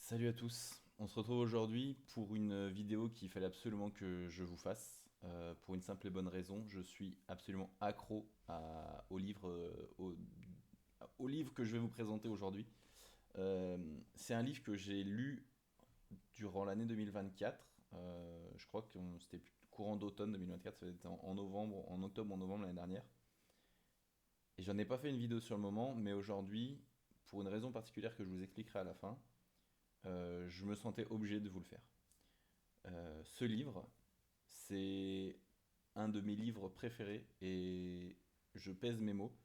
Salut à tous, on se retrouve aujourd'hui pour une vidéo qu'il fallait absolument que je vous fasse, pour une simple et bonne raison, je suis absolument accro au livre que je vais vous présenter aujourd'hui. C'est un livre que j'ai lu durant l'année 2024, je crois que c'était courant d'automne 2024, ça était en novembre, en octobre ou en novembre l'année dernière. Et j'en ai pas fait une vidéo sur le moment, mais aujourd'hui, pour une raison particulière que je vous expliquerai à la fin, je me sentais obligé de vous le faire. Ce livre, c'est un de mes livres préférés et je pèse mes mots.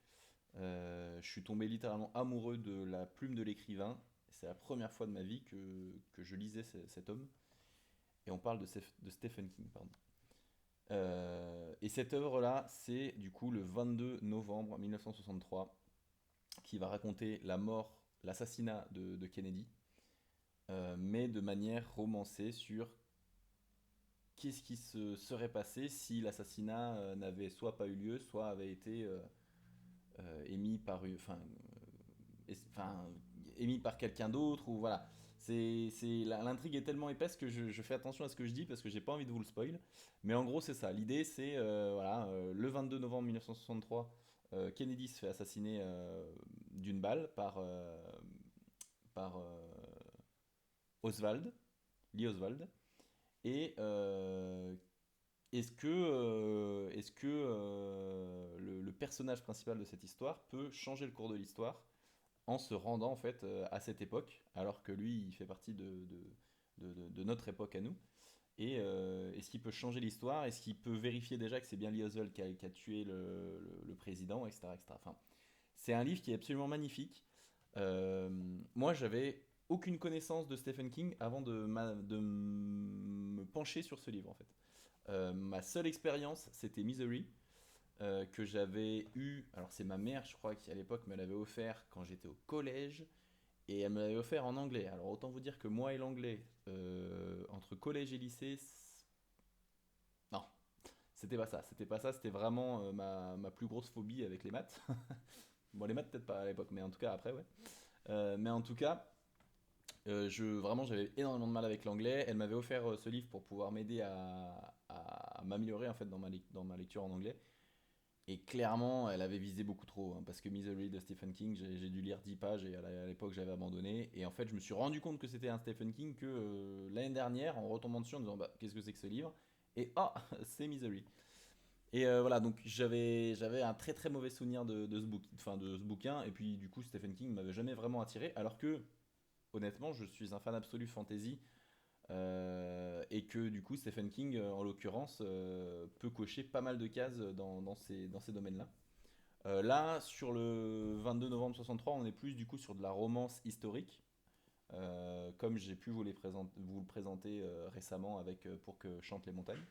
Je suis tombé littéralement amoureux de la plume de l'écrivain. C'est la première fois de ma vie que je lisais cet homme. Et on parle de Stephen King, pardon. Et cette œuvre-là, c'est du coup le 22 novembre 1963, qui va raconter la mort, l'assassinat de Kennedy, mais de manière romancée sur qu'est-ce qui se serait passé si l'assassinat n'avait soit pas eu lieu, soit avait été émis par, enfin, émis par quelqu'un d'autre, ou voilà. L'intrigue est tellement épaisse que je fais attention à ce que je dis parce que j'ai pas envie de vous le spoil. Mais en gros, c'est ça. L'idée, c'est voilà, le 22 novembre 1963, Kennedy se fait assassiner d'une balle par Oswald, Lee Oswald. Et est-ce que le personnage principal de cette histoire peut changer le cours de l'histoire en se rendant en fait à cette époque, alors que lui il fait partie de notre époque à nous. Et est-ce qu'il peut changer l'histoire? Est-ce qu'il peut vérifier déjà que c'est bien Lee Oswald qui a tué le président, etc., etc. Enfin, c'est un livre qui est absolument magnifique. Moi, j'avais aucune connaissance de Stephen King avant de me pencher sur ce livre en fait. Ma seule expérience, c'était Misery, que j'avais eu. Alors, c'est ma mère, je crois, qui à l'époque me l'avait offert quand j'étais au collège, et elle me l'avait offert en anglais. Alors, autant vous dire que moi et l'anglais, entre collège et lycée, non, c'était pas ça. C'était pas ça, c'était vraiment ma plus grosse phobie avec les maths. Bon, les maths, peut-être pas à l'époque, mais en tout cas après, ouais. Mais en tout cas, vraiment, j'avais énormément de mal avec l'anglais. Elle m'avait offert ce livre pour pouvoir m'aider à m'améliorer en fait dans ma lecture en anglais. Et clairement, elle avait visé beaucoup trop, hein, parce que Misery de Stephen King, j'ai dû lire 10 pages et à l'époque j'avais abandonné. Et en fait, je me suis rendu compte que c'était un Stephen King que l'année dernière, en retombant dessus, en disant bah, qu'est-ce que c'est que ce livre? Et ah, c'est Misery. Et voilà, donc j'avais un très très mauvais souvenir de ce bouquin. Et puis du coup, Stephen King m'avait jamais vraiment attiré, alors que honnêtement, je suis un fan absolu fantasy. Et que du coup, Stephen King, en l'occurrence, peut cocher pas mal de cases dans ces domaines-là. Là, sur le 22 novembre 63, on est plus du coup sur de la romance historique, comme j'ai pu vous le présenter récemment avec Pour que chantent les montagnes.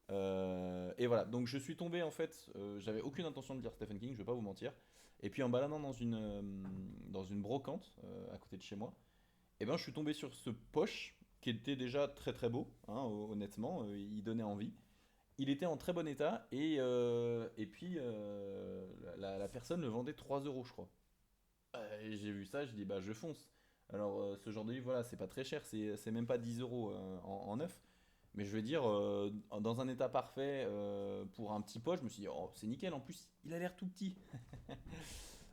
Et voilà, donc je suis tombé en fait, j'avais aucune intention de lire Stephen King, je vais pas vous mentir. Et puis en baladant dans une brocante à côté de chez moi, et ben je suis tombé sur ce poche qui était déjà très très beau, hein, honnêtement, il donnait envie. Il était en très bon état et puis la personne le vendait 3 euros, je crois. Et j'ai vu ça, je dis bah je fonce. Alors ce genre de livre, voilà, c'est pas très cher, c'est même pas 10 euros en neuf. Mais je veux dire, dans un état parfait, pour un petit poche, je me suis dit, oh, c'est nickel, en plus, il a l'air tout petit.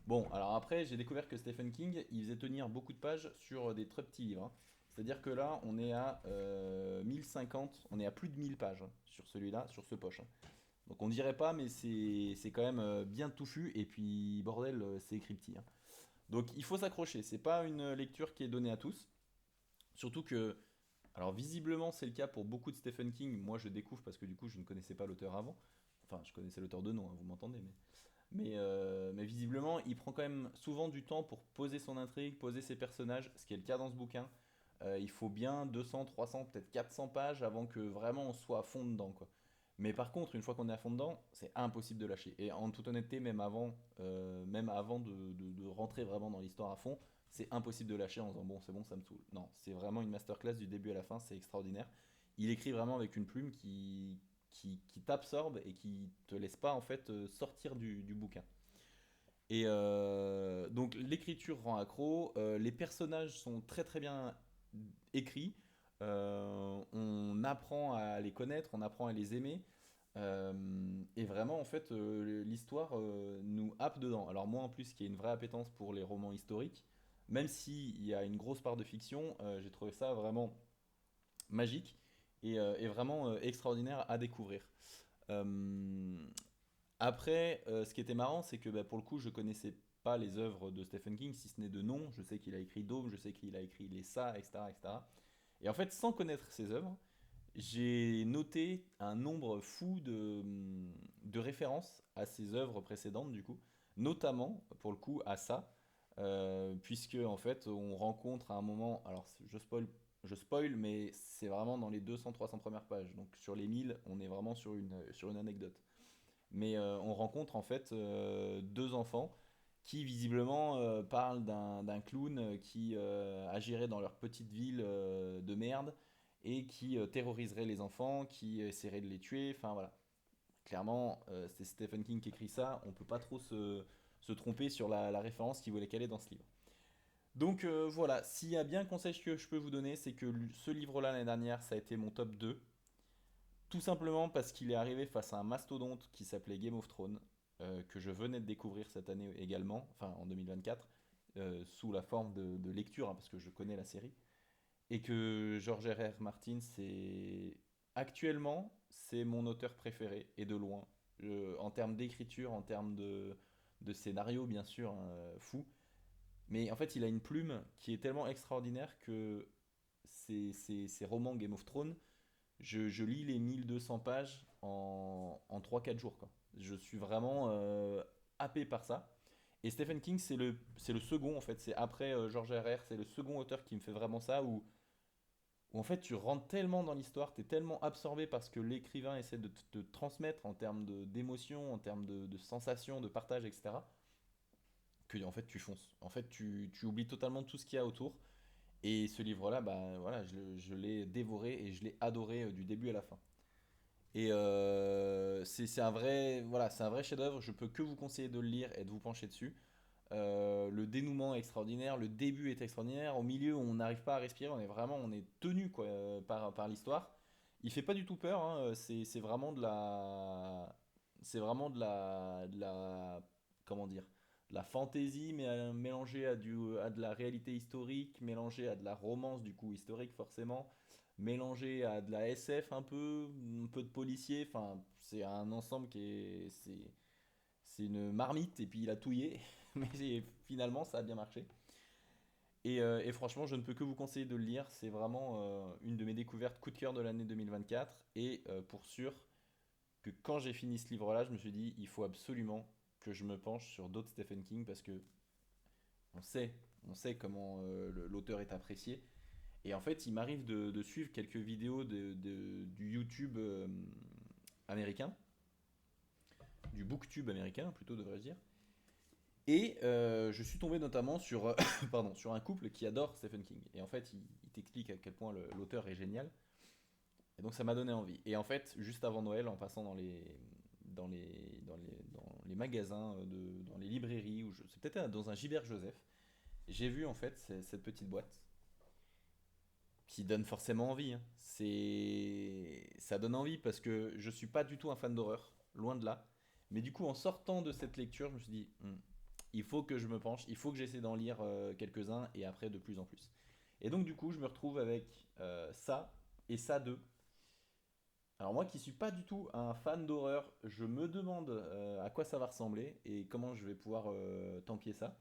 Bon, alors après, j'ai découvert que Stephen King, il faisait tenir beaucoup de pages sur des très petits livres, hein. C'est-à-dire que là, on est à 1050, on est à plus de 1000 pages, hein, sur celui-là, sur ce poche, hein. Donc on dirait pas, mais c'est quand même bien touffu, et puis bordel, c'est écrit petit, hein. Donc il faut s'accrocher, c'est pas une lecture qui est donnée à tous. Surtout que, alors visiblement c'est le cas pour beaucoup de Stephen King, moi je découvre parce que du coup je ne connaissais pas l'auteur avant. Enfin, je connaissais l'auteur de nom, hein, vous m'entendez, mais visiblement, il prend quand même souvent du temps pour poser son intrigue, poser ses personnages, ce qui est le cas dans ce bouquin. Il faut bien 200, 300, peut-être 400 pages avant que vraiment on soit à fond dedans, quoi. Mais par contre, une fois qu'on est à fond dedans, c'est impossible de lâcher. Et en toute honnêteté, même avant de rentrer vraiment dans l'histoire à fond, c'est impossible de lâcher en disant bon, c'est bon, ça me saoule. Non, c'est vraiment une masterclass du début à la fin, c'est extraordinaire. Il écrit vraiment avec une plume qui t'absorbe et qui te laisse pas en fait sortir du bouquin. Et donc l'écriture rend accro, les personnages sont très très bien écrits. On apprend à les connaître, on apprend à les aimer. Euh, et vraiment, en fait, l'histoire nous happe dedans. Alors moi, en plus, qui ai une vraie appétence pour les romans historiques, même s'il y a une grosse part de fiction, j'ai trouvé ça vraiment magique et vraiment extraordinaire à découvrir. Euh, Après, ce qui était marrant, c'est que bah, pour le coup, je connaissais pas les œuvres de Stephen King, si ce n'est de nom. Je sais qu'il a écrit Dôme, je sais qu'il a écrit Les Ça, etc., etc. Et cetera. Et en fait, sans connaître ses œuvres, j'ai noté un nombre fou de références à ses œuvres précédentes, du coup, notamment, pour le coup, à ça, puisque, en fait, on rencontre à un moment, alors je spoil, mais c'est vraiment dans les 200-300 premières pages, donc sur les 1000, on est vraiment sur une anecdote. Mais on rencontre, en fait, deux enfants qui, visiblement, parlent d'un clown qui agirait dans leur petite ville de merde et qui terroriserait les enfants, qui essaierait de les tuer. Enfin voilà. Clairement, c'est Stephen King qui écrit ça. On peut pas trop se tromper sur la référence qu'il voulait caler dans ce livre. Donc voilà, s'il y a bien un conseil que je peux vous donner, c'est que ce livre-là l'année dernière, ça a été mon top 2. Tout simplement parce qu'il est arrivé face à un mastodonte qui s'appelait Game of Thrones, que je venais de découvrir cette année également, enfin en 2024, sous la forme de lecture, hein, parce que je connais la série. Et que George R. R. Martin, c'est mon auteur préféré, et de loin. En termes d'écriture, en termes de scénario, bien sûr, hein, fou. Mais en fait, il a une plume qui est tellement extraordinaire que ces romans Game of Thrones, je lis les 1200 pages en 3-4 jours, quoi. Je suis vraiment happé par ça. Et Stephen King, c'est le second, en fait. C'est après George R. R. C'est le second auteur qui me fait vraiment ça, où en fait tu rentres tellement dans l'histoire, tu es tellement absorbé par ce que l'écrivain essaie de te transmettre en termes d'émotion, en termes de sensations, de partage, etc. Que en fait tu fonces. En fait tu oublies totalement tout ce qu'il y a autour. Et ce livre-là, bah, voilà, je l'ai dévoré et je l'ai adoré du début à la fin. Et c'est un vrai, voilà, c'est un vrai chef-d'œuvre. Je peux que vous conseiller de le lire et de vous pencher dessus. Le dénouement est extraordinaire, le début est extraordinaire. Au milieu, on n'arrive pas à respirer. On est tenu quoi, par l'histoire. Il fait pas du tout peur, hein. C'est vraiment de la, comment dire, de la fantaisie, mais mélangée à de la réalité historique, mélangée à de la romance du coup historique forcément, mélangée à de la SF un peu de policier. Enfin, c'est un ensemble c'est une marmite et puis il a touillé. Mais finalement, ça a bien marché. Et franchement, je ne peux que vous conseiller de le lire. C'est vraiment une de mes découvertes coup de cœur de l'année 2024. Et pour sûr que quand j'ai fini ce livre-là, je me suis dit, il faut absolument que je me penche sur d'autres Stephen King parce que on sait, on sait comment l'auteur est apprécié. Et en fait, il m'arrive de suivre quelques vidéos du YouTube américain, du BookTube américain plutôt devrais-je dire. Et je suis tombé notamment sur, pardon, sur un couple qui adore Stephen King. Et en fait, il t'explique à quel point l'auteur est génial. Et donc ça m'a donné envie. Et en fait, juste avant Noël, en passant dans les magasins, dans les librairies, c'est peut-être dans un Gilbert Joseph, j'ai vu en fait cette petite boîte qui donne forcément envie, hein. Ça donne envie parce que je suis pas du tout un fan d'horreur, loin de là. Mais du coup, en sortant de cette lecture, je me suis dit, il faut que je me penche, il faut que j'essaie d'en lire quelques-uns et après de plus en plus. Et donc du coup, je me retrouve avec ça et ça 2. Alors moi qui suis pas du tout un fan d'horreur, je me demande à quoi ça va ressembler et comment je vais pouvoir tanker ça.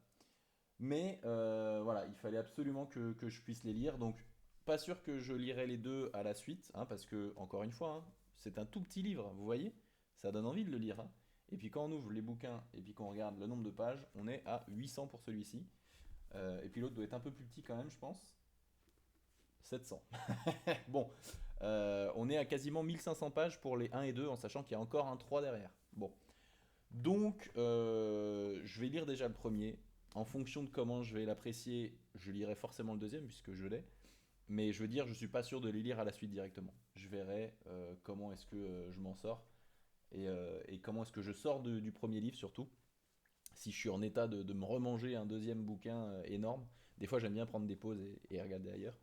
Mais voilà, il fallait absolument que je puisse les lire. Donc pas sûr que je lirai les deux à la suite, hein, parce que encore une fois, hein, c'est un tout petit livre, vous voyez, ça donne envie de le lire, hein. Et puis quand on ouvre les bouquins et puis qu'on regarde le nombre de pages, on est à 800 pour celui-ci. Et puis l'autre doit être un peu plus petit quand même, je pense. 700. Bon, on est à quasiment 1500 pages pour les 1 et 2, en sachant qu'il y a encore un 3 derrière. Bon, donc je vais lire déjà le premier. En fonction de comment je vais l'apprécier, je lirai forcément le deuxième, puisque je l'ai. Mais je veux dire, je suis pas sûr de les lire à la suite directement. Je verrai comment est-ce que je m'en sors et comment est-ce que je sors du premier livre surtout. Si je suis en état de me remanger un deuxième bouquin énorme. Des fois, j'aime bien prendre des pauses et regarder ailleurs.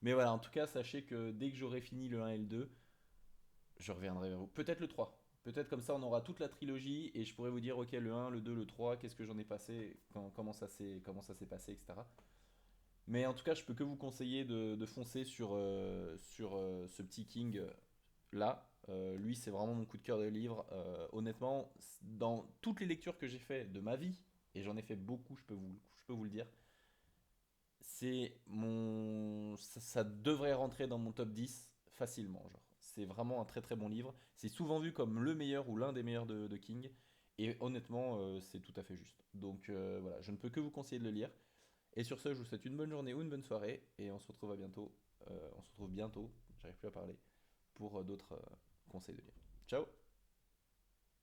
Mais voilà, en tout cas, sachez que dès que j'aurai fini le 1 et le 2, je reviendrai vers vous. Peut-être le 3. Peut-être comme ça, on aura toute la trilogie et je pourrais vous dire, ok, le 1, le 2, le 3, qu'est-ce que j'en ai passé, comment ça s'est passé, etc. Mais en tout cas, je peux que vous conseiller de foncer sur ce petit King là. Lui, c'est vraiment mon coup de cœur de livre. Honnêtement, dans toutes les lectures que j'ai fait de ma vie, et j'en ai fait beaucoup, je peux vous le dire, ça devrait rentrer dans mon top 10 facilement. Genre. C'est vraiment un très très bon livre. C'est souvent vu comme le meilleur ou l'un des meilleurs de King. Et honnêtement, c'est tout à fait juste. Donc voilà, je ne peux que vous conseiller de le lire. Et sur ce, je vous souhaite une bonne journée ou une bonne soirée. Et on se retrouve à bientôt. On se retrouve bientôt, j'arrive plus à parler, pour d'autres conseils de livres. Ciao!